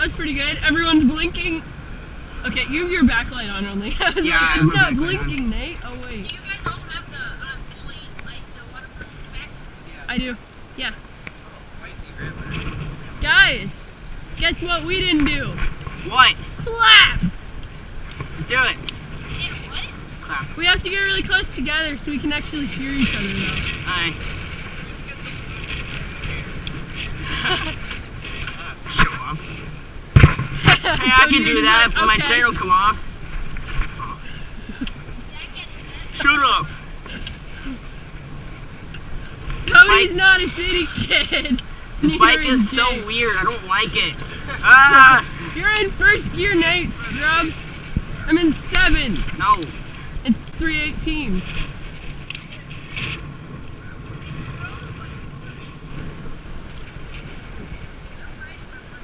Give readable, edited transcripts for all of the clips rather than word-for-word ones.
That's pretty good. Everyone's blinking. Okay, you have your backlight on only. I was Yeah, like, it's not blinking, Nate. Oh, wait. Do you guys all have the fully, like, the waterproof back? I do. Yeah. Guys, guess what we didn't do? What? Clap! Let's do it. Yeah, what? Clap. We have to get really close together so we can actually hear each other though. Alright. Show off. Hey, I can do that, but my chain will come off. Shut up. Cody's not a city kid. This bike Neither is so Jake. weird. I don't like it. Ah! You're in first gear, Nate, scrub. I'm in 7. No. It's 318.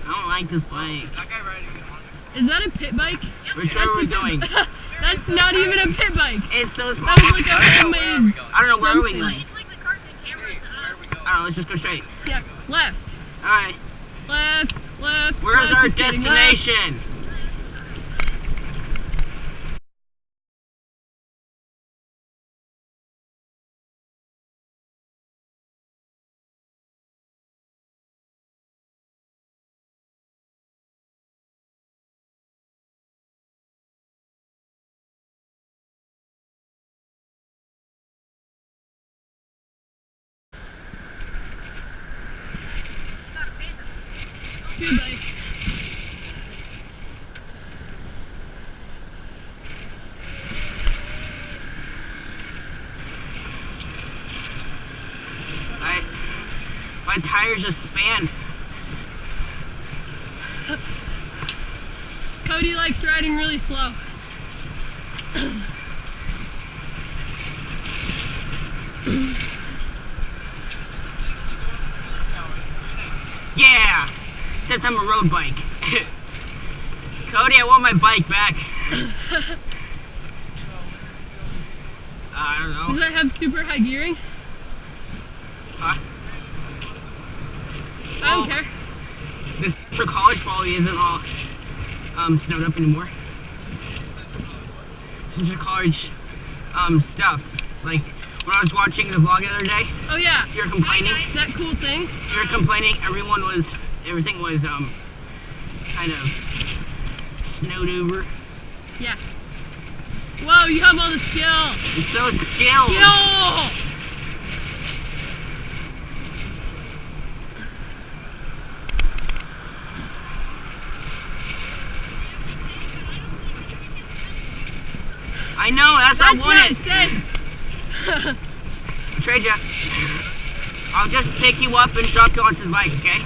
I don't like this bike. Is that a pit bike? Which way are we going? That's not even a pit bike. It's so small. That was like a homemade I don't know where are we something. going. It's like the carts and cameras. I don't know, let's just go straight. Yeah, left. Alright. Left, left. Where's left, our just kidding, left. destination? Good bike. My tires just span. Cody likes riding really slow. Yeah! Except I'm a road bike. Cody, I want my bike back. I don't know. Does that have super high gearing? Huh? I don't care. This for college probably isn't all snowed up anymore. This is college stuff. Like when I was watching the vlog the other day, Oh yeah. you were complaining. That cool thing. You were complaining. Everything was kind of snowed over. Yeah. Whoa, you have all the skill. It's so skilled. Yo! I know, that's what I wanted. That's not safe. I'll trade ya. I'll just pick you up and drop you onto the bike, okay?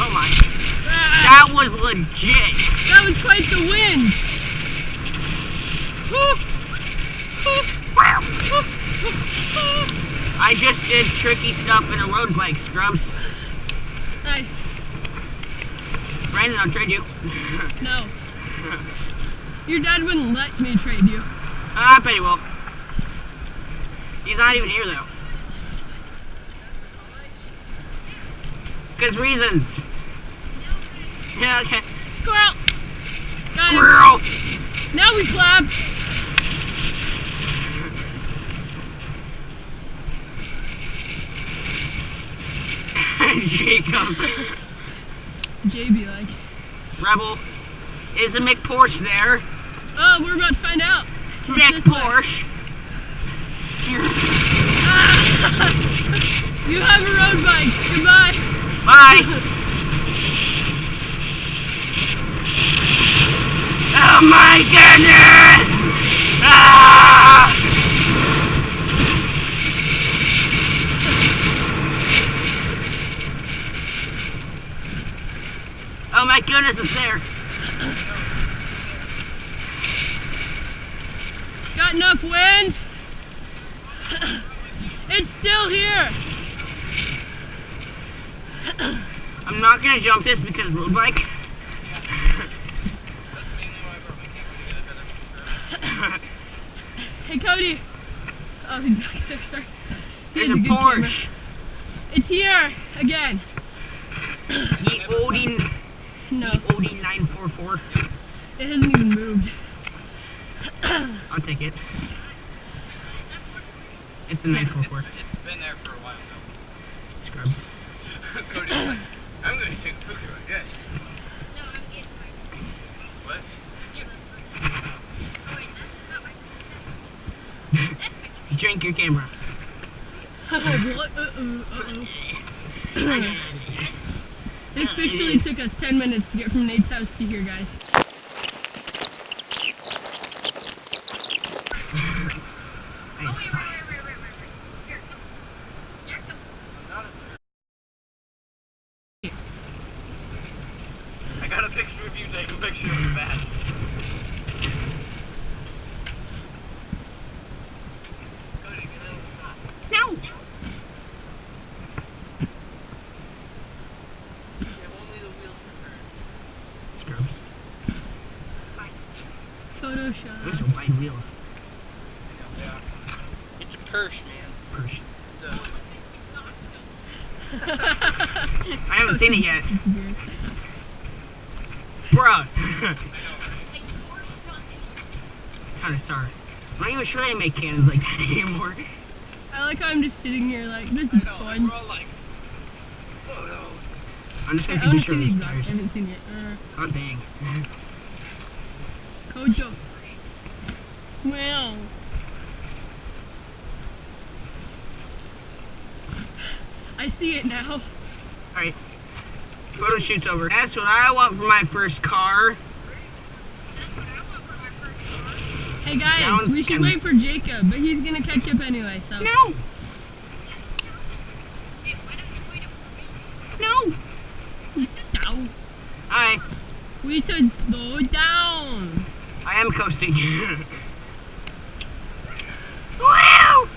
Oh my. That was legit. That was quite the wind. I just did tricky stuff in a road bike, scrubs. Nice. Brandon, I'll trade you. No. Your dad wouldn't let me trade you. I bet he will. He's not even here though. Because reasons. Yeah, okay. Squirrel! Got him. Squirrel! Now we clapped. Jacob. JB like. Rebel. Is a McPorsche there? Oh, we're about to find out. It's this way. McPorsche. You have a road bike. Goodbye. Bye. Oh my goodness! Ah! Oh my goodness, it's there. Got enough wind? It's still here. I'm not gonna jump this because road bike. Hey Cody, Oh, he's back there. Sorry. He There's has a a good camera. Porsche. It's here again. The Odin No, 944. it hasn't even moved. I'll take it. It's the 944. It's been there for a while now. Scrubs. Cody's like, I'm gonna take a picture of this. No, I'm getting my. What? Oh, wait, that's not my. That's my. Drink your camera. What? It officially took us 10 minutes to get from Nate's house to here, guys. Oh, Nice. wait. Here, come. Here, come. I got a picture of you taking a picture of the bat. Cody, get out of the shot. No. If only the wheels were turned. Scrubs. Photoshop. Those are wide wheels. Yeah. It's a Porsche, man. Porsche. It's a, I haven't seen it yet. It's weird. Bruh. Like, the horse shot It's kind of sorry. I'm not even sure they make cannons like that anymore. I like how I'm just sitting here like, this I is know, fun. we're all like, photos. I'm just I gonna take a want to picture see of the those exhaust. I tires. haven't seen it. Oh dang. Kodo. Wow. I see it now. Alright. Photo shoot's over. That's what I want for my first car. Hey That guys, one's we should gonna- wait for Jacob, but he's gonna catch up anyway, so. No! Hey, why don't you wait up for me? No! Down. Alright. We should slow down. I am coasting. Wow!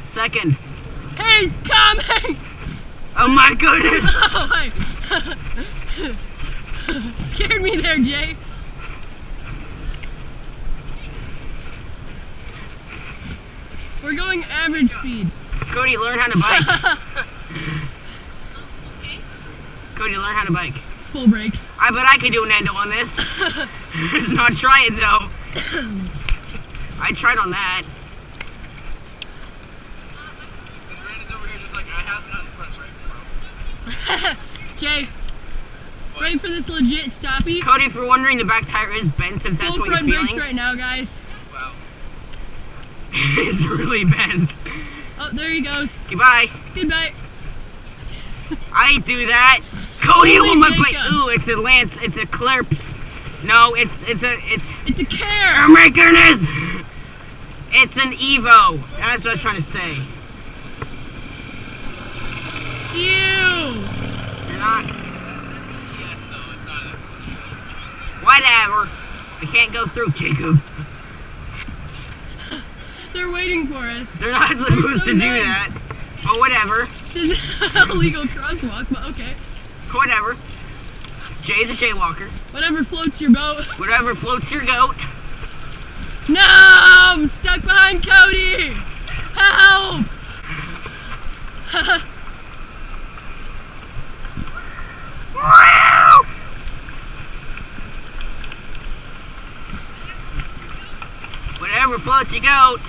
Second. He's coming! Oh my goodness! Oh my. Scared me there, Jay. We're going average speed. Cody, learn how to bike. Okay. Cody, learn how to bike. Full brakes. I bet I can do an endo on this. Let's not try it though. I tried on that. And Brandon's over here just like, I have nothing front brake, bro. Jay, ready for this legit stoppy? Cody, if you're wondering, the back tire is bent if that's Full what you're front brakes feeling. right now, guys. Wow. It's really bent. Oh, there he goes. Goodbye. Goodbye. I do that. Cody, Holy oh my bike. Jacob. Ooh, it's a Lance. It's a Eclipse. No, it's It's a oh care. my goodness. It's an Evo. That's what I was trying to say. Ew. You're not. Yes, though, it's not a... Whatever. I can't go through, Jacob. They're waiting for us. They're not supposed so to do nice. that. But whatever. This is illegal crosswalk, but okay. Whatever. Jay's a jaywalker. Whatever floats your boat. Whatever floats your goat. No! I'm stuck behind Cody! Help! Whatever floats your goat.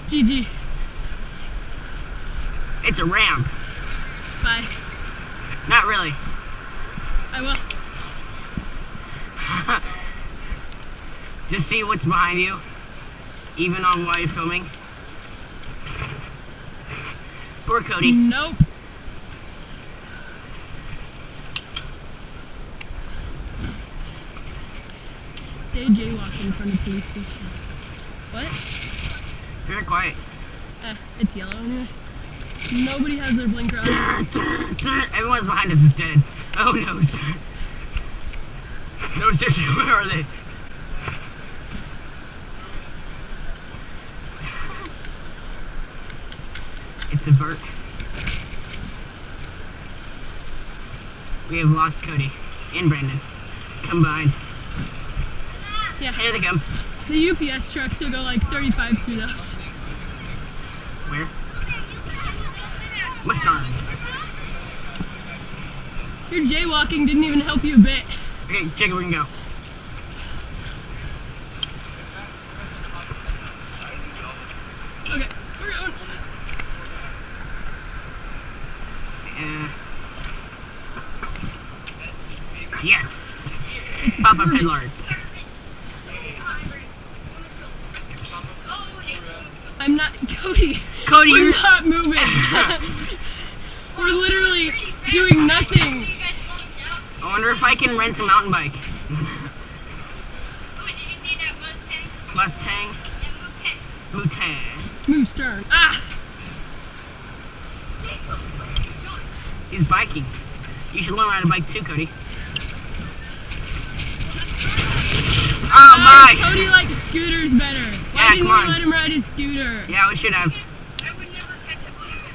GG. It's a ram. Bye. Not really. I will. Just see what's behind you. Even on while you're filming. Poor Cody. Nope. They jaywalk in front of police stations. What? Very quiet. It's yellow anyway. Nobody has their blinker on. Everyone's behind us is dead. Oh no. No, seriously, where are they? It's a vert. We have lost Cody and Brandon combined. Yeah. Here they come. The UPS trucks will go like 35 through those. Where? Mustang. Your jaywalking didn't even help you a bit. Okay, Jacob, we can go. Okay, we're going. Yes. It's Pop up perfect. headlights. I'm not Cody. Cody, We're you're not moving. We're literally doing nothing. I wonder if I can rent a mountain bike. Oh, did you see that Mustang? Mustang. And Mustang. Mustang. Move stern. Ah! He's biking. You should learn how to bike too, Cody. Oh my! Cody likes scooters better. Why Yeah, didn't come on. we let him ride his scooter? Yeah, we should have. I would never catch a Mustang.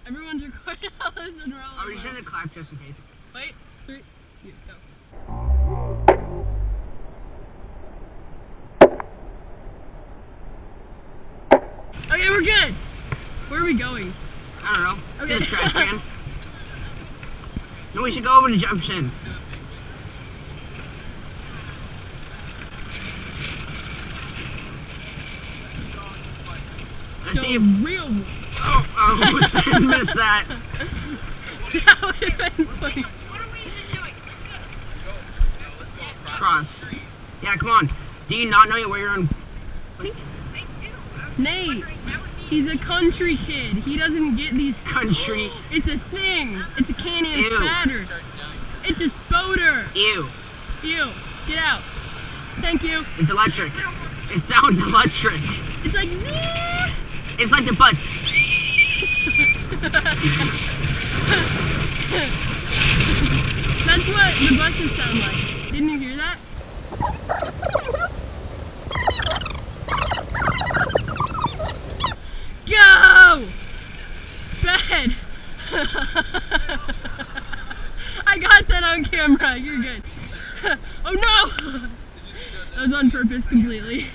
Everyone's recording all this and we're all Are we over. just gonna clap just in case? Wait, 3, you go. Okay, we're good. Where are we going? I don't know. Okay. To the trash can. No, we should go over to Jefferson. Let's see if. real. Oh, I almost missed that. That would have been funny. What are we even doing? Let's go. Cross. Yeah, come on. Do you not know where you're on? I do. Nate, he's a country kid. He doesn't get these. Country. It's a thing. It's a Can-Am Ew. spatter. It's a spoder. Ew. You, get out. Thank you. It's electric. It sounds electric. It's like. It's like the bus. That's what the buses sound like. Didn't you hear that? Go! Sped! I got that on camera. You're good. Oh no! That was on purpose completely.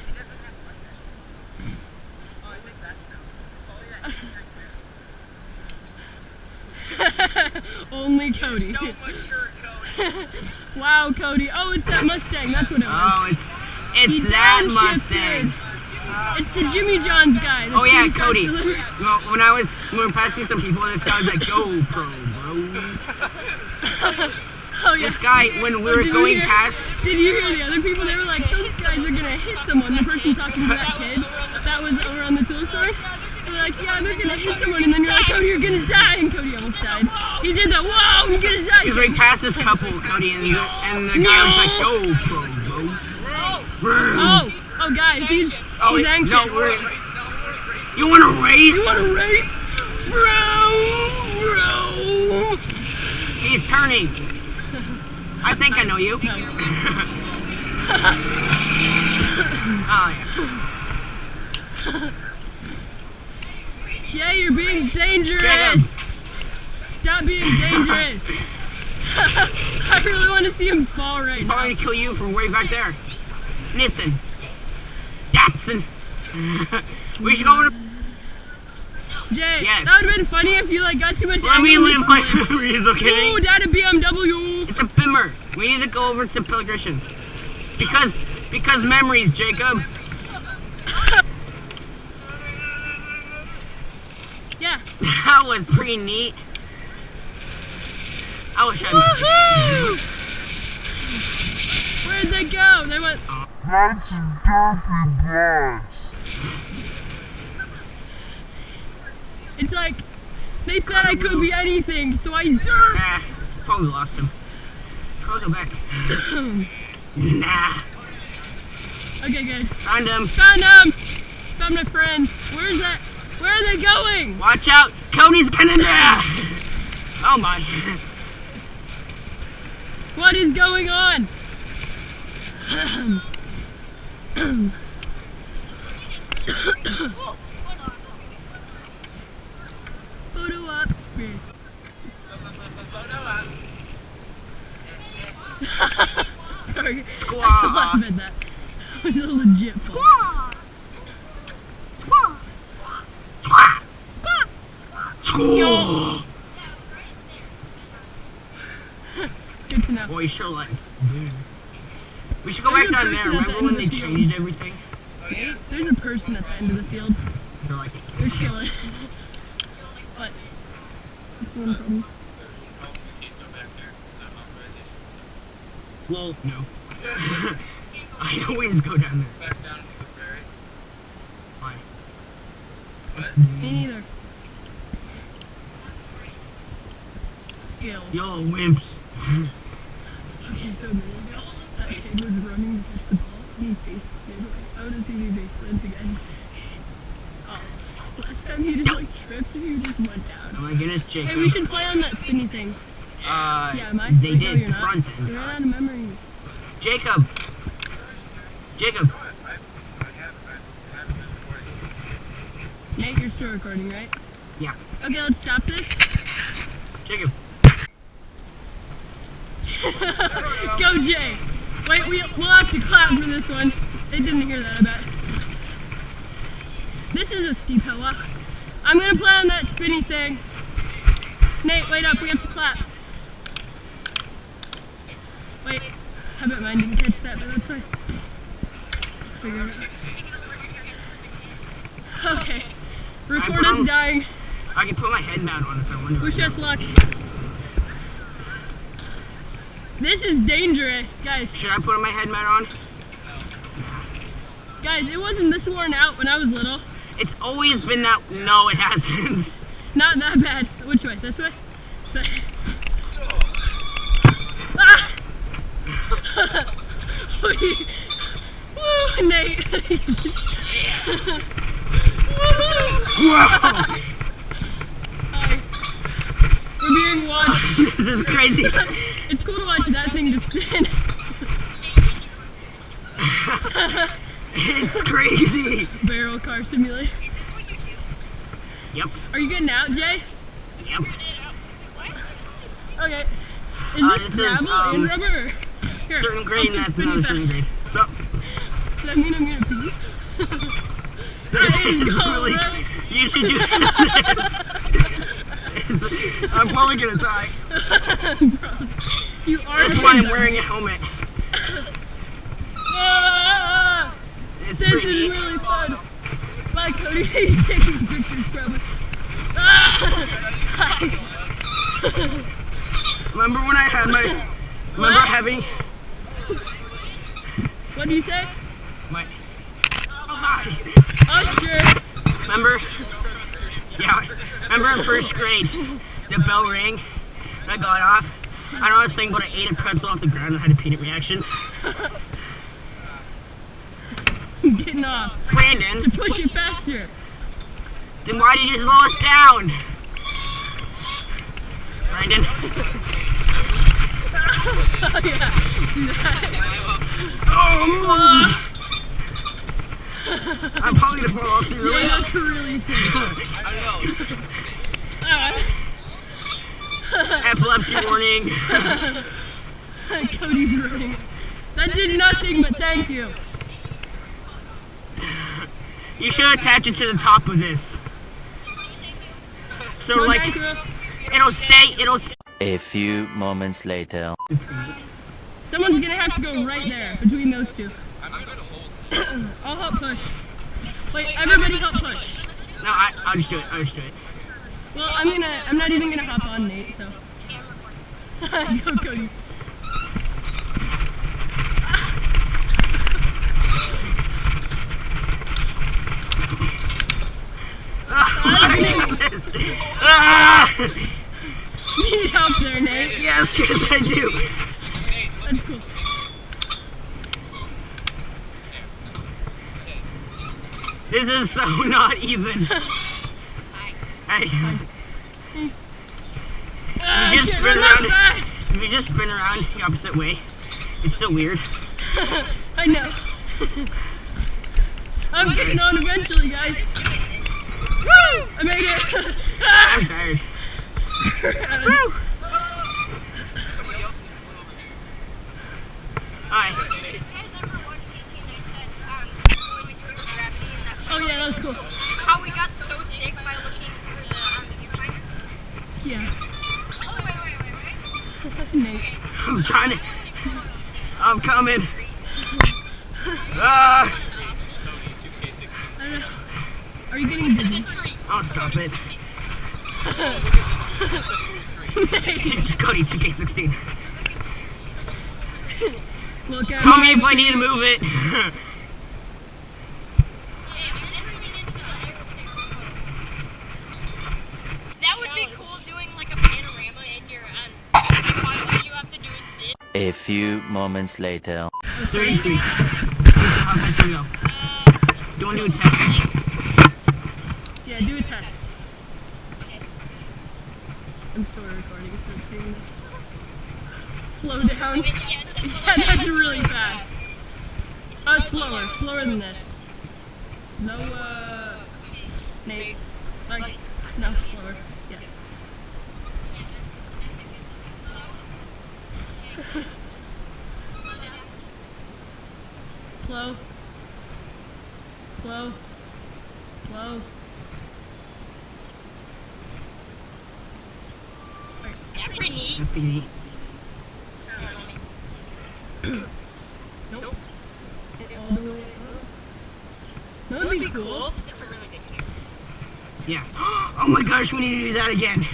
Only Cody. So much shirt, Cody. Wow, Cody. Oh, it's that Mustang. That's what it was. Oh, He it's that downshifted. Mustang. It's the Jimmy John's guy. The Oh yeah, Speedy Fast Cody. Delivery. Well, when we were passing some people, this guy was like, "Go, bro." Oh yeah. This guy, when we were Did you going hear- past, Did you hear the other people? They were like, those guys are gonna hit someone. The person talking to that kid that was over on the tulip store. They were like, yeah, they're gonna hit someone. And then you're like, Cody, you're gonna die. And Cody almost died. He did that. Whoa, I'm gonna die. because we passed this couple, Cody, and the guy was like, "Go, bro." Oh, guys, he's Oh, anxious. No, you want to race? You wanna race? Bro! He's turning. I think I know you. No. Oh yeah. Jay, you're being dangerous. Jacob. Stop being dangerous. I really want to see him fall right He's now. probably gonna kill you from way back there. Listen, Datsun. We should go over to. Jay, Yes. that would have been funny if you like got too much Let me angle live and my just slipped. memories, okay? Ooh, that a BMW. It's a bimmer. We need to go over to Pilgrim. Because memories, Jacob. Yeah. That was pretty neat. I wish I. Woohoo! Where'd they go? They went. That's a dirty boss. It's like they thought I could be anything, so I derp. Probably lost him. Probably go back. Nah. Okay, good. Found him. Found them. Found my friends. Where's that? Where are they going? Watch out. Cody's getting there. come on. What is going on? Photo up. Sorry. Squaw. I laughed at that. That was a legit fall. Squaw. Squaw. Squawk. Squaw. Good to know. Boy, shoreline. We should go There's back a down there. person at the Remember end when of they the field. changed everything? Nate, there's a person at the end of the field. They're like, They're chilling. What? What's the one problem? well, no. I always go down there. Back down to the ferry. Why? Me neither. Skill. Yo, wimps. Okay, so a minute ago, that kid was running to catch the ball, and he face planted. Like, how does he do face plants again? Oh, last time he just like tripped and he just went Oh down. my goodness, Jacob. Hey, we should play on that spinny thing. Yeah, am I? They Wait, no, did you're the not. front You end. ran out of memory. Jacob. Jacob. Nate, you're still recording, right? Yeah. Okay, let's stop this. Jacob. Go, Jay. Wait, we'll have to clap for this one. They didn't hear that, I bet. This is a steep hill. I'm gonna play on that spinny thing. Nate, wait up. We have to clap. Wait, I bet mine didn't catch that, but that's fine. Figure it out. Okay. Record us dying. I can put my head mount on if I want to. Wish us luck. This is dangerous, guys. Should I put my head mount on? Guys, it wasn't this worn out when I was little. It's always been that. No, it hasn't. Not that bad. Which way? This way? This way. Ah! Woo, Nate. Whoa! Hi. We're being watched. This is crazy. It's cool to watch that thing just spin. It's crazy. Barrel car simulator. Yep. Are you getting out, Jay? Yep. Okay. Is this this is, gravel and rubber? Here, Certain grade, and I'll that's spin you another certain fast. grade. So, Does that mean I'm gonna pee? this Let's is go, really. right? You should do this. I'm probably gonna die. You are. That's why I'm wearing a helmet. Ah! It's This pretty. is really fun. Bye, Cody. He's taking pictures, probably. Ah! Remember when I had my. Remember What? having What do you say? my. Oh my. Oh, sure. Remember? Yeah. Remember in first grade, the bell rang, and I got off. I don't know what I was saying, but I ate a pretzel off the ground and had a peanut reaction. I'm getting off Brandon, to push it faster. then why did you slow us down? Brandon. Oh, yeah. Do that. Oh, I'm probably gonna fall off soon. Yeah, that's really sick. Ah. Epilepsy warning. Cody's running. That did nothing, but thank you. You should attach it to the top of this. So No, like, thank you. it'll stay, A few moments later. Someone's gonna have to go right there between those two. I'll help push. Wait, everybody help push. No, I'll just do it, Well, I'm not even gonna hop on Nate, so. Go, Cody. Ah! Need help there, Nate. Yes, I do. That's cool. This is so not even. Hey. Ah, just can't spin run that around, fast. if you just spin around the opposite way, it's so weird. I know. I'm getting on eventually, guys. Woo! I made it. I'm tired. Woo! Hi. Oh yeah, that was cool. How we got so sick by looking for the viewfinder? Yeah. Oh, wait. Nate. I'm trying to. I'm coming. I don't know. Are you getting dizzy? I'll stop it. Nate. Cody, 2K16. Look at Tell me if I need to move it. That would be cool doing like a panorama in your all you have to do is this. A few moments later. 33. How fast do we go? Do you want to do a test? Yeah, do a test. I'm still recording, so it's saying this. Slow down. Yeah, that's really fast. Slower than this. Slower. Nate. Like, no, slower. Yeah. Slow. Slow. Slow. That's pretty neat. That'd be neat. Nope. All the way up. That would be cool. Yeah. Oh my gosh, we need to do that again.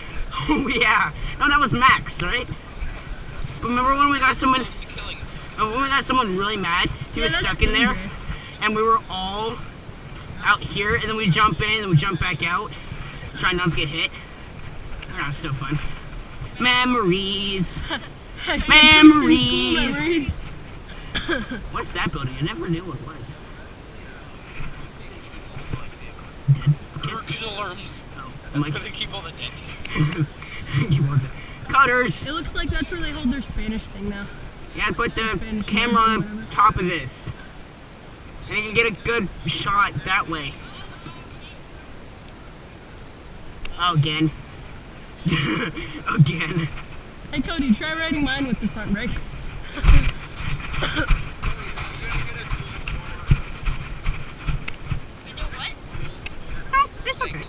Oh yeah. No, that was Max, right? Remember when we got someone? When we got someone really mad? He was that's stuck in there, dangerous. and we were all out here, and then we jump in, and we jump back out, trying not to get hit. That was so fun. Memories. Memories. Memories. What's that building? I never knew what it was. Dead. Emergency alarms. Oh, That's I'm like, where they keep all the dead. you want that? Cutters. It looks like that's where they hold their Spanish thing now. Yeah, put the Spanish camera on whatever. top of this, and you can get a good shot that way. Oh, again. Again. Hey Cody, try riding mine with the front brake. You know what? Oh, it's okay.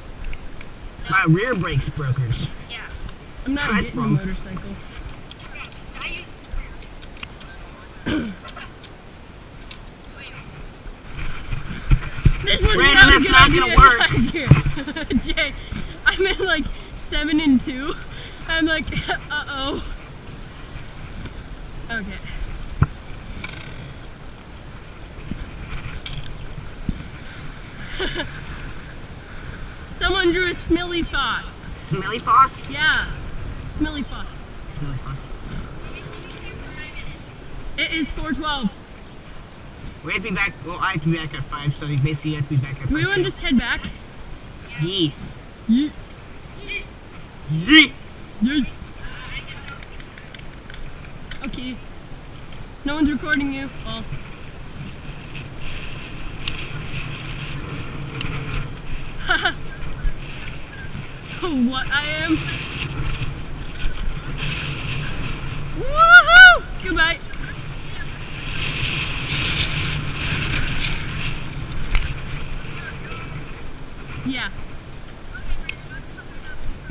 My rear brake's brokers. Yeah. I'm not Nice getting a bump. motorcycle. I use This was Brandon, not a that's good not idea. gonna Here. Jay, I'm in like 7 and 2. I'm like, uh-oh. Okay. Someone drew a Smiley Foss. Smelly Foss? Yeah. Smiley Foss. Smelly Foss. It is 4:12. We have to be back, well, I have to be back at 5, so basically you have to be back at 5. Do we want to just head back? Yee. Yeet. Yee. Yeet. Okay. No one's recording you. Well. What I am? Woohoo! Goodbye. Yeah.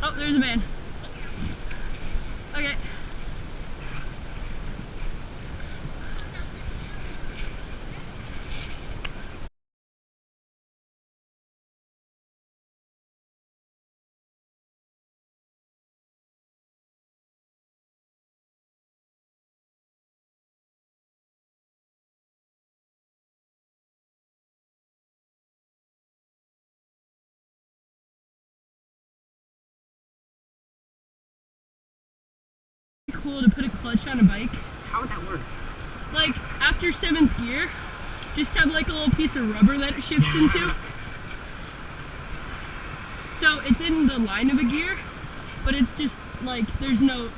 Oh, there's a man. Okay. Cool to put a clutch on a bike. How would that work? Like after 7th gear, just have like a little piece of rubber that it shifts into. So it's in the line of a gear, but it's just like there's no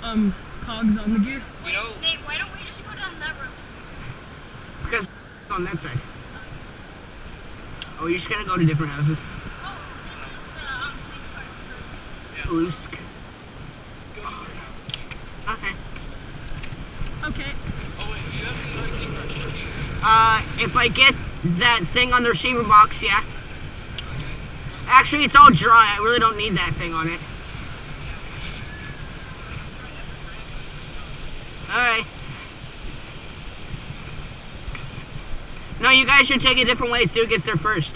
cogs on the gear. You know, Nate, why don't we just go down that road? Because on that side. Oh, you're just gonna go to different houses. Oh, police car. Lusk. Okay. Okay. oh wait, do you have any other key cards? If I get that thing on the receiver box, yeah. Actually, it's all dry. I really don't need that thing on it. Alright. No, you guys should take a different way. See who gets there first.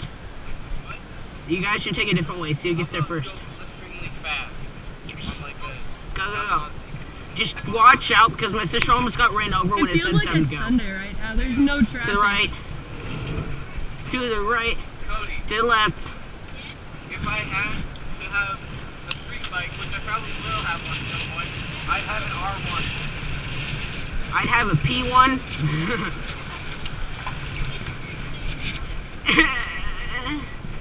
You guys should take a different way. See who gets there first. Extremely fast. On like a, Go, go, go. Just watch out because my sister almost got ran over when It it feels said like time a to go. Sunday right now. There's no traffic. To the right. To the right. Cody, To the left. if I had to have a street bike, which I probably will have one at some point, I'd have an R1. I'd have a P1.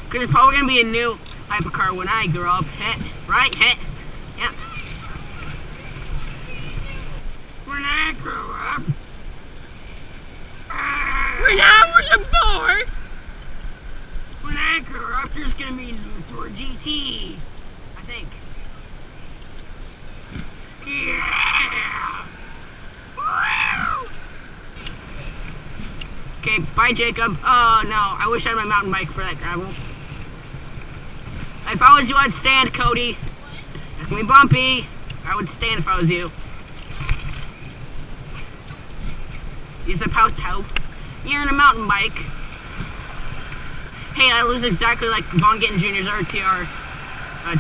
Because it's probably going to be a new type of car when I grow up. Heh. Right? Heh. Yeah. When I grow up. When I was a boy. When I grow up, there's going to be a new Ford GT. I think. Yeah. Woo! Okay, bye Jacob. Oh no, I wish I had my mountain bike for that gravel. If I was you, I'd stand, Cody. It's gonna be bumpy. I would stand if I was you. Use a pow-tow. You're in a mountain bike. Hey, that looks exactly like Von Gittin Jr.'s RTR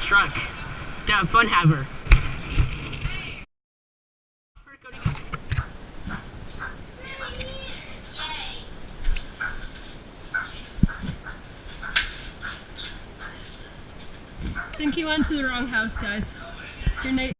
truck. The Fun Haver. I think he went to the wrong house, guys. Your Nate.